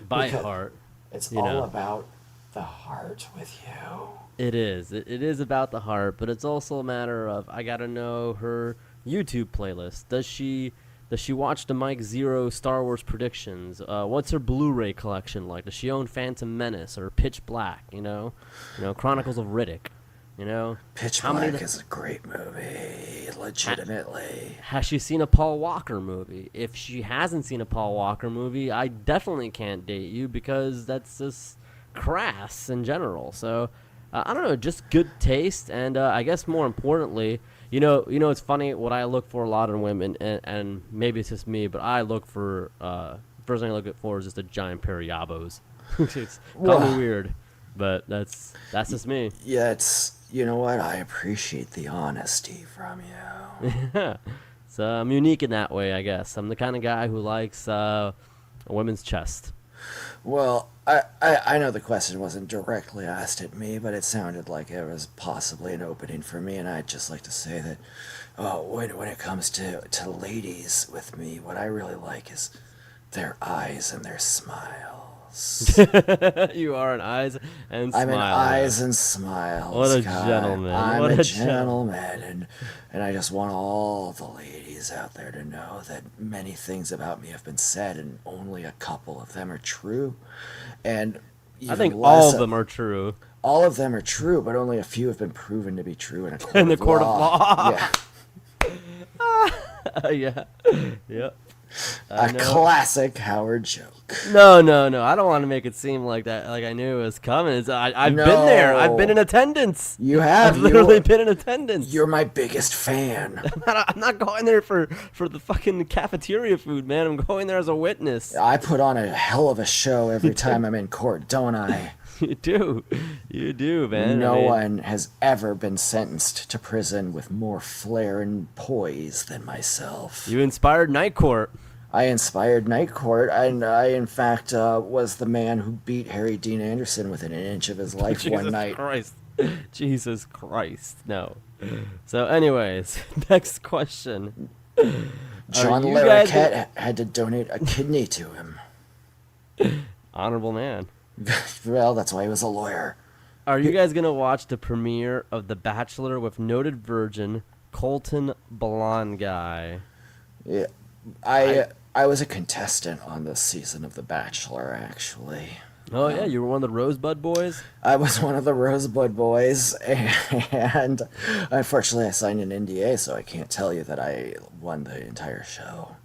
By Because heart. It's you all know. about the heart with you. It is. It is about the heart, but it's also a matter of I gotta know her YouTube playlist. Does she watch the Mike Zero Star Wars predictions? What's her Blu-ray collection like? Does she own Phantom Menace or Pitch Black? Chronicles of Riddick. Pitch Black is a great movie, legitimately. Has she seen a Paul Walker movie? If she hasn't seen a Paul Walker movie, I definitely can't date you because that's just crass in general. So, I don't know, just good taste, and I guess more importantly, it's funny, what I look for a lot in women, and maybe it's just me, but I look for, first thing I look for is just a giant pair of yabos. It's kind of weird, but that's just me. Yeah, you know what? I appreciate the honesty from you. Yeah. So I'm unique in that way, I guess. I'm the kind of guy who likes a women's chest. Well, I know the question wasn't directly asked at me, but it sounded like it was possibly an opening for me, and I'd just like to say that when it comes to ladies with me, what I really like is their eyes and their smiles. You are an eyes and smile. I'm an eyes and smiles. What a guy. gentleman. I'm what a gentleman, and I just want all the ladies out there to know that many things about me have been said, and only a couple of them are true. And I think all of them are true. All of them are true, but only a few have been proven to be true in a court in the court of law. Yeah. Yeah. Yep. A classic Howard joke. No. I don't want to make it seem like that. Like I knew it was coming. I've been there. I've been in attendance. You have. I've literally been in attendance. You're my biggest fan. I'm not going there for the fucking cafeteria food, man. I'm going there as a witness. I put on a hell of a show every time I'm in court, don't I? You do, man. No one has ever been sentenced to prison with more flair and poise than myself. You inspired Night Court. I inspired Night Court, and I, in fact, was the man who beat Harry Dean Anderson within an inch of his life one night. Jesus Christ. No. So, anyways, next question. John Larroquette had to donate a kidney to him. Honorable man. Well, that's why he was a lawyer. Are you guys going to watch the premiere of The Bachelor with noted virgin Colton Blonde Guy? Yeah. I was a contestant on this season of The Bachelor, actually. Oh, yeah, you were one of the Rosebud boys? I was one of the Rosebud boys, and unfortunately I signed an NDA, so I can't tell you that I won the entire show.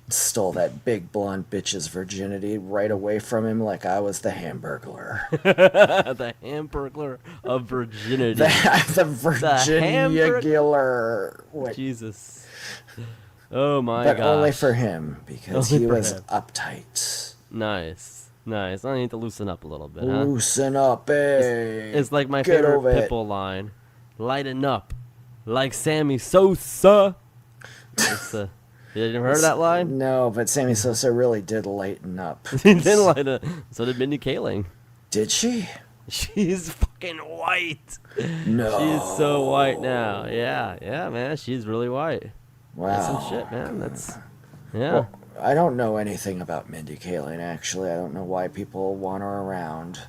Stole that big blonde bitch's virginity right away from him like I was the Hamburglar. The Hamburglar of virginity. The Virginia-gular. Jesus. Oh, my God. But only for him, because he was uptight. Nice. I need to loosen up a little bit, huh? Loosen up, eh? It's like my favorite Pitbull line. Lighten up. Like Sammy Sosa. You ever heard that line? No, but Sammy Sosa really did lighten up. He did lighten up. So did Mindy Kaling. Did she? She's fucking white. No. She's so white now. Yeah, man. She's really white. Wow. That's some shit, man. Yeah. Well, I don't know anything about Mindy Kaling, actually. I don't know why people want her around.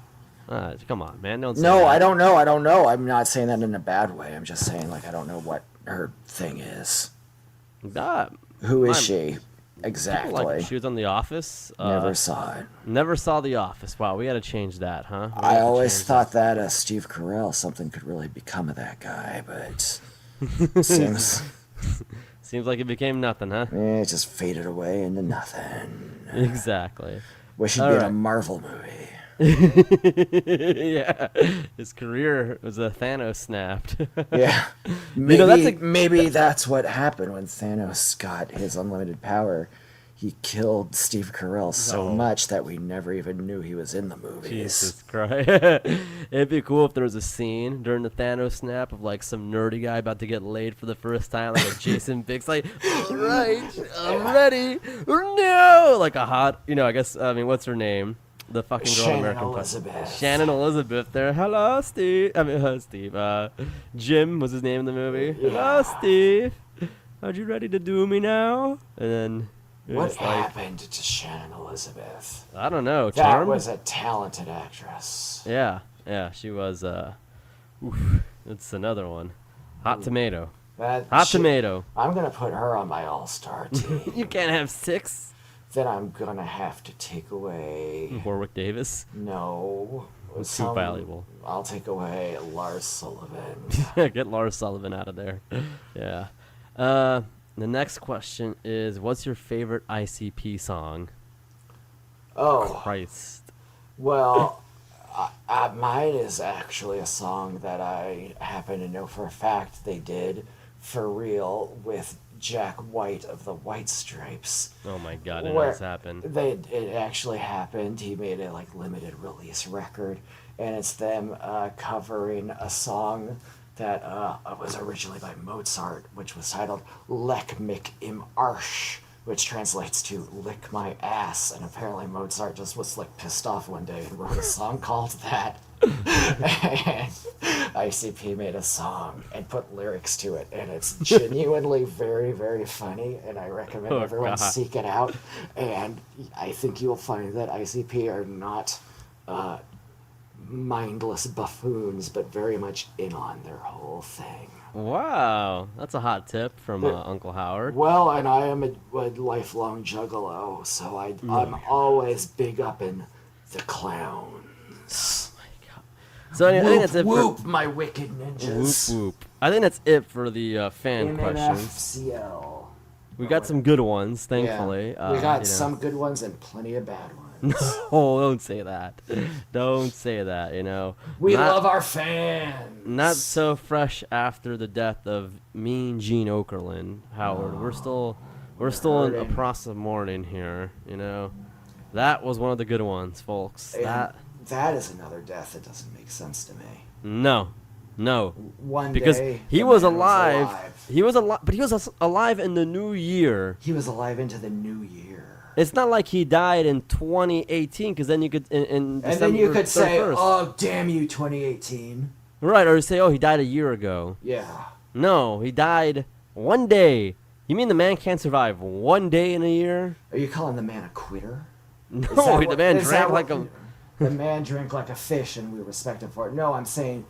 Come on, man. Don't say No, that. I don't know. I'm not saying that in a bad way. I'm just saying, like, I don't know what her thing is. Who is she? Exactly. Like, she was on The Office. Never saw it. Never saw The Office. Wow, we got to change that, huh? I always thought that Steve Carell, something could really become of that guy, but seems like it became nothing, huh? It just faded away into nothing. Exactly. Wish he'd be in a Marvel movie. Yeah, his career was a Thanos snapped. Yeah, maybe that's what happened when Thanos got his unlimited power. He killed Steve Carell so much that we never even knew he was in the movies. Jesus Christ. It'd be cool if there was a scene during the Thanos snap of like some nerdy guy about to get laid for the first time, like a Jason Biggs, like, all right, I'm ready. No, like a hot, what's her name? the fucking girl in Shannon American Elizabeth. Pie. Shannon Elizabeth there. Hello, Steve. I mean, Steve. Jim was his name in the movie. Yeah. Hello, Steve. Are you ready to do me now? And then What it's like, happened to Shannon Elizabeth? I don't know. That Charmed? was a talented actress. Yeah, she was. It's another one. Hot tomato. Tomato. I'm gonna put her on my all-star team. You can't have 6. Then I'm gonna have to take away. Warwick Davis. No. Too valuable. I'll take away Lars Sullivan. Get Lars Sullivan out of there. Yeah. The next question is, what's your favorite ICP song? Oh. Christ. Well, mine is actually a song that I happen to know for a fact they did for real with Jack White of the White Stripes. Oh my God, it has happened. It actually happened. He made a limited release record, and it's them covering a song that was originally by Mozart, which was titled Leck mich im Arsch, which translates to "lick my ass." And apparently Mozart just was pissed off one day and wrote a song called that. And ICP made a song and put lyrics to it, and it's genuinely very, very funny, and I recommend everyone seek it out. And I think you'll find that ICP are not mindless buffoons, but very much in on their whole thing. Wow, that's a hot tip from Uncle Howard. Well, and I am a lifelong juggalo, so I'm always big up in the clowns. So I think that's it Whoop, for my wicked ninjas. whoop whoop. I think that's it for the fan questions. MNFCL. We got some good ones, thankfully. Yeah. We got some good ones and plenty of bad ones. Oh, don't say that. Don't say that, We love our fans. Not so fresh after the death of Mean Gene Okerlund, Howard. We're still in a process of mourning here, That was one of the good ones, folks. And that is another death that doesn't make sense to me. No. Because he was alive. He was alive, but he was alive in the new year. He was alive into the new year. It's not like he died in 2018, because then you could in December, and then you could 31st. say, "Oh, damn you, 2018." Right, or you say, "Oh, he died a year ago." Yeah. No, he died one day. You mean the man can't survive one day in a year? Are you calling the man a quitter? No, the man drank like a... The man drank like a fish, and we respect him for it. No, I'm saying,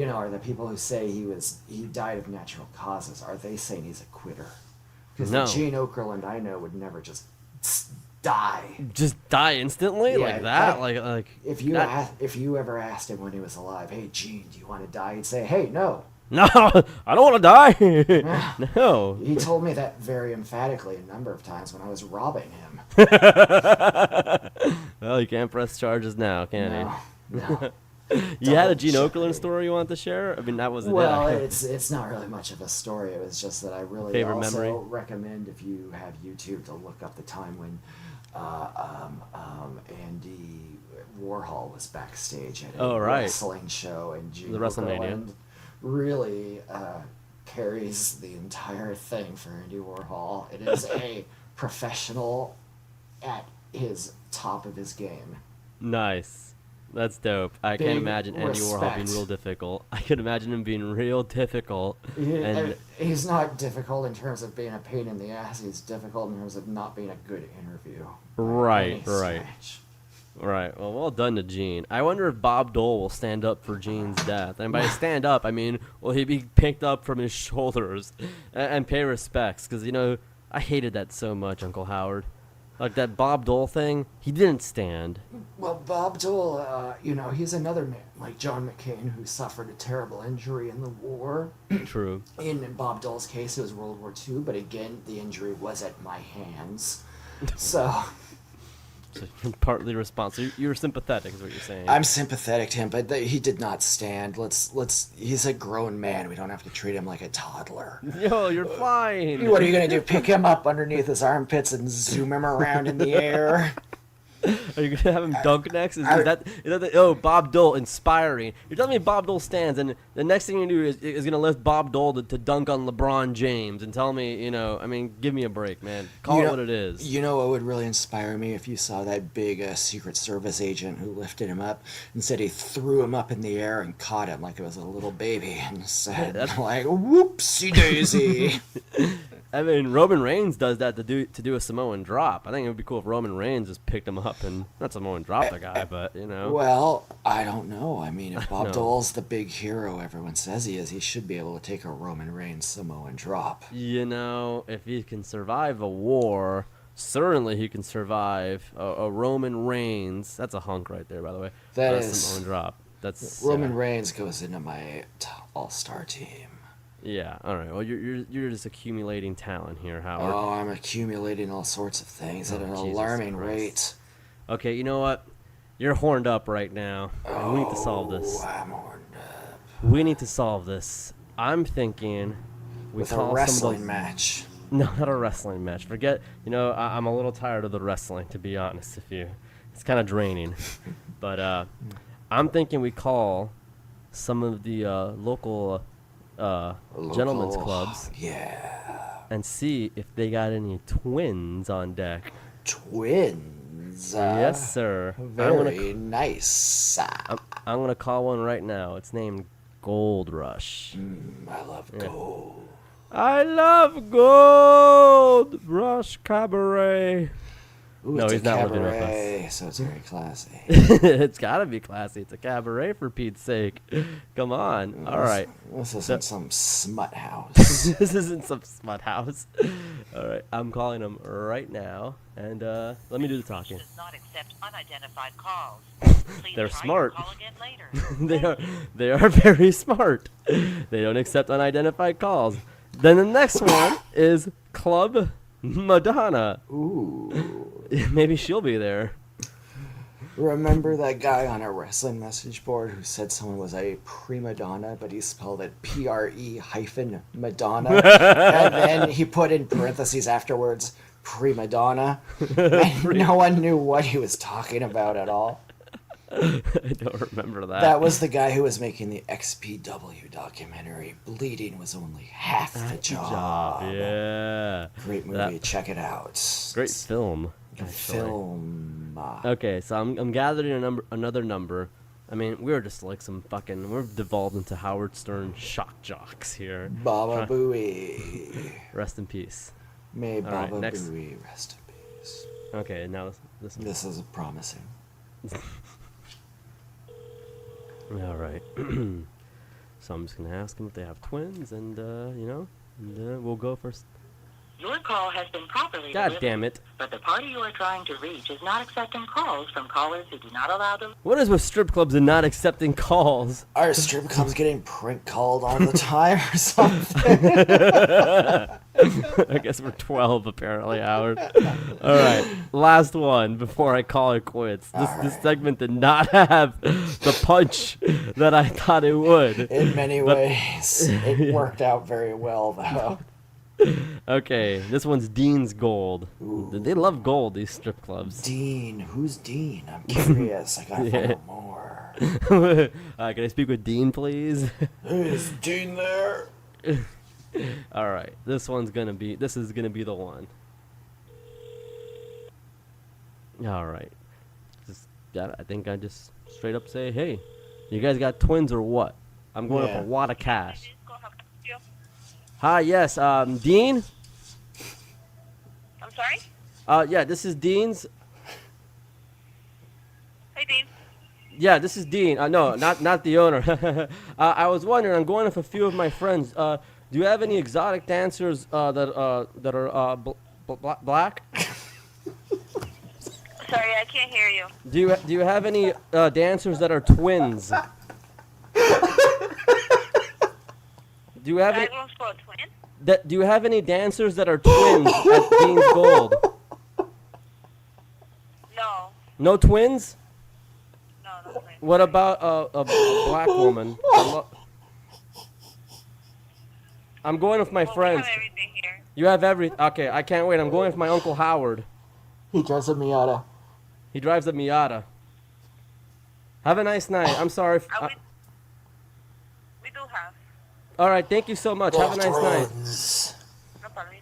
are the people who say he died of natural causes, are they saying he's a quitter? Because No. the Gene Okerlund I know would never just die. Just die instantly like that? Like if you ever asked him when he was alive, "Hey Gene, do you want to die?" He'd say, "Hey, no." No, I don't want to die. No. He told me that very emphatically a number of times when I was robbing him. Well, you can't press charges now, can No. you? had a Gene Okerlund story you want to share? I mean, that was it's not really much of a story. It was just that I really Favorite also memory? recommend, if you have YouTube, to look up the time when Andy Warhol was backstage at a wrestling show, and Gene The WrestleMania. Okerlund really carries the entire thing for Andy Warhol. It is a professional at his top of his game. Nice. That's dope. I can't imagine Andy Warhol being real difficult. I could imagine him being real difficult. He's not difficult in terms of being a pain in the ass. He's difficult in terms of not being a good interview. Right. Right. Well done to Gene. I wonder if Bob Dole will stand up for Gene's death. And by stand up, I mean, will he be picked up from his shoulders and pay respects? Because, I hated that so much, Uncle Howard. Like that Bob Dole thing, he didn't stand. Well, Bob Dole, he's another man like John McCain who suffered a terrible injury in the war. True. In Bob Dole's case, it was World War II, but again, the injury was at my hands. So you're partly responsible. You're sympathetic, is what you're saying. I'm sympathetic to him, but he did not stand. He's a grown man. We don't have to treat him like a toddler. Yo, you're flying. What are you going to do? Pick him up underneath his armpits and zoom him around in the air? Are you gonna have him dunk next? Is that Bob Dole inspiring? You're telling me Bob Dole stands, and the next thing you do is gonna lift Bob Dole to dunk on LeBron James and tell me, I mean, give me a break, man. Call it what it is. You know what would really inspire me if you saw that big Secret Service agent who lifted him up and said he threw him up in the air and caught him like it was a little baby and said like, "Whoopsie daisy." I mean, Roman Reigns does that to do a Samoan drop. I think it would be cool if Roman Reigns just picked him up and not Samoan drop the guy, but Well, I don't know. I mean, if Bob Dole's the big hero everyone says he is, he should be able to take a Roman Reigns Samoan drop. If he can survive a war, certainly he can survive a Roman Reigns. That's a hunk right there, by the way. That is Samoan drop. That's Roman Reigns goes into my all-star team. Yeah. All right. Well, you're just accumulating talent here, Howard. Oh, I'm accumulating all sorts of things at an alarming rate. Okay. You know what? You're horned up right now, and we need to solve this. I'm horned up. We need to solve this. I'm thinking we With call a wrestling some of match. No, not a wrestling match. Forget. I'm a little tired of the wrestling, to be honest with you. It's kind of draining. But I'm thinking we call some of the local gentlemen's clubs. Yeah. And see if they got any twins on deck. Twins. Yes, sir. Very nice. I'm gonna call one right now. It's named Gold Rush. I love gold. I love Gold Rush Cabaret. Ooh, No, it's he's a not living with cabaret, so it's very classy. It's gotta be classy. It's a cabaret, for Pete's sake. Come on. All right. This isn't some smut house. This isn't some smut house. All right. I'm calling them right now, and let me do the talking. Does not accept unidentified calls. Please They're try smart. your call again later. They are very smart. They don't accept unidentified calls. Then the next one is Club Madonna. Ooh. Maybe she'll be there. Remember that guy on a wrestling message board who said someone was a prima donna, but he spelled it PRE-Madonna? And then he put in parentheses afterwards, prima donna. And no one knew what he was talking about at all. I don't remember that. That was the guy who was making the XPW documentary. Bleeding was only half the job. Yeah. Great movie. Check it out. Great film. Film. Okay, so I'm gathering another number. I mean, we're just like we're devolved into Howard Stern shock jocks here. Baba Booey. Rest in peace. May All right, Baba next. Booey rest in peace. Okay, now this one. This is promising. All right. So I'm just gonna ask them if they have twins, and we'll go first. Your call has been properly God delivered, damn it! but the party you are trying to reach is not accepting calls from callers who do not allow them. What is with strip clubs and not accepting calls? Our strip club's getting prank called all the time or something. I guess we're 12 apparently, Howard. All right, last one before I call it quits. This segment did not have the punch that I thought it would. In many ways, it worked out very well, though. Okay, this one's Dean's Gold. Ooh. They love gold, these strip clubs. Dean, who's Dean? I'm curious. I gotta find out more. Can I speak with Dean, please? Is Dean there? All right, this is gonna be the one. All right, I think I just straight up say, hey, you guys got twins or what? I'm going up a wad of cash. Hi, yes, Dean? I'm sorry? Yeah, this is Dean's. Hey, Dean. Yeah, this is Dean. No, not the owner. I was wondering, I'm going with a few of my friends. Do you have any exotic dancers that are black? Sorry, I can't hear you. Do you have any dancers that are twins? Do you have any? Do you have any dancers that are twins at Dean's Gold? No. No twins? No, no twins. What about a black woman? I'm going with my friends. We have everything here. You have everything. Okay, I can't wait. I'm going with my Uncle Howard. He does a Miata. He drives a Miata. Have a nice night. I'm sorry. We do have. All right, thank you so much. Have a nice night. Twins. No problem.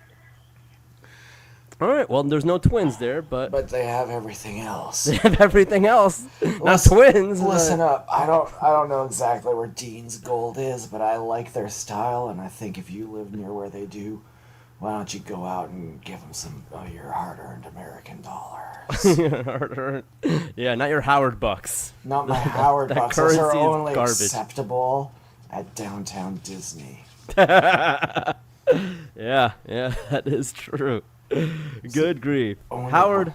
All right, well, there's no twins there, but They have everything else. they have everything else. Not Listen- twins. Listen but- up. I don't know exactly where Dean's Gold is, but I like their style, and I think if you live near where they do, why don't you go out and give them some of your hard-earned American dollars? Yeah, not your Howard Bucks. Not my Howard that Bucks. Those are currency is only garbage. acceptable at downtown Disney. Yeah, that is true. Good grief. Only Howard,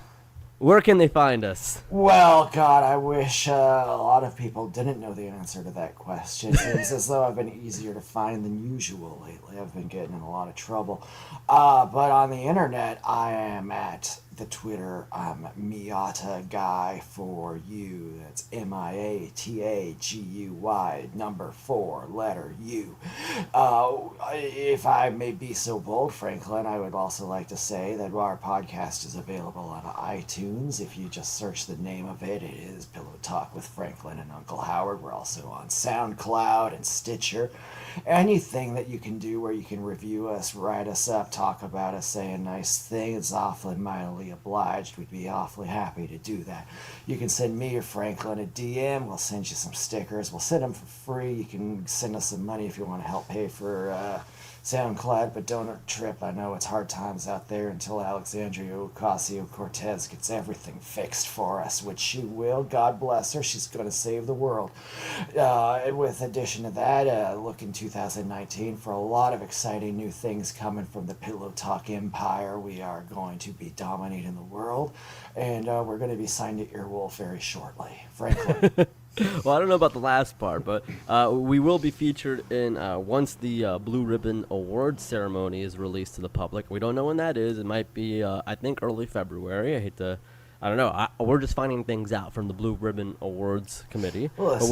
where can they find us? Well, God, I wish a lot of people didn't know the answer to that question. It seems as though I've been easier to find than usual lately. I've been getting in a lot of trouble. But on the internet, I am at the Twitter. I'm Miata Guy for You. That's MIATAGUY, number 4, letter U. If I may be so bold, Franklin, I would also like to say that our podcast is available on iTunes. If you just search the name of it, it is Pillow Talk with Franklin and Uncle Howard. We're also on SoundCloud and Stitcher. Anything that you can do where you can review us, write us up, talk about us, say a nice thing, it's awfully mightily obliged. We'd be awfully happy to do that. You can send me or Franklin a DM. We'll send you some stickers. We'll send them for free. You can send us some money if you want to help pay for SoundCloud, but don't trip. I know it's hard times out there until Alexandria Ocasio Cortez gets everything fixed for us, which she will. God bless her. She's going to save the world. With addition to that, look in 2019 for a lot of exciting new things coming from the Pillow Talk Empire. We are going to be dominating the world, and we're going to be signed to Earwolf very shortly. Franklin. Well, I don't know about the last part, but we will be featured in once the Blue Ribbon Awards ceremony is released to the public. We don't know when that is. It might be, I think, early February. I don't know. We're just finding things out from the Blue Ribbon Awards committee. Well, but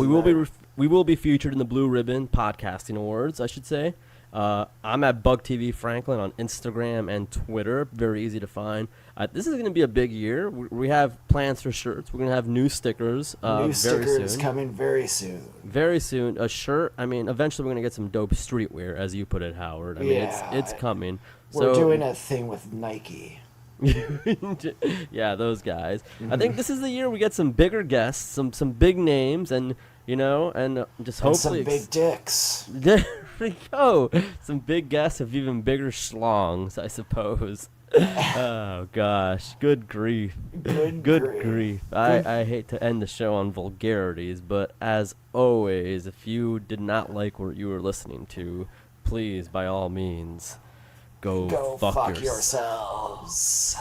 we will be featured in the Blue Ribbon Podcasting Awards, I should say. I'm at Bug TV Franklin on Instagram and Twitter. Very easy to find. This is going to be a big year. We have plans for shirts. We're going to have new stickers. New very stickers soon. coming very soon. Very soon. A shirt. I mean, eventually we're going to get some dope streetwear, as you put it, Howard. I mean, Yeah. it's coming. We're So- doing a thing with Nike. Yeah, those guys. I think this is the year we get some bigger guests, some big names, and just And some hopefully big dicks. there we go. Some big guests of even bigger schlongs, I suppose. Oh gosh, good grief. Good grief. I hate to end the show on vulgarities, but as always, if you did not like what you were listening to, please, by all means, go Go fuck fuck yourself. yourselves.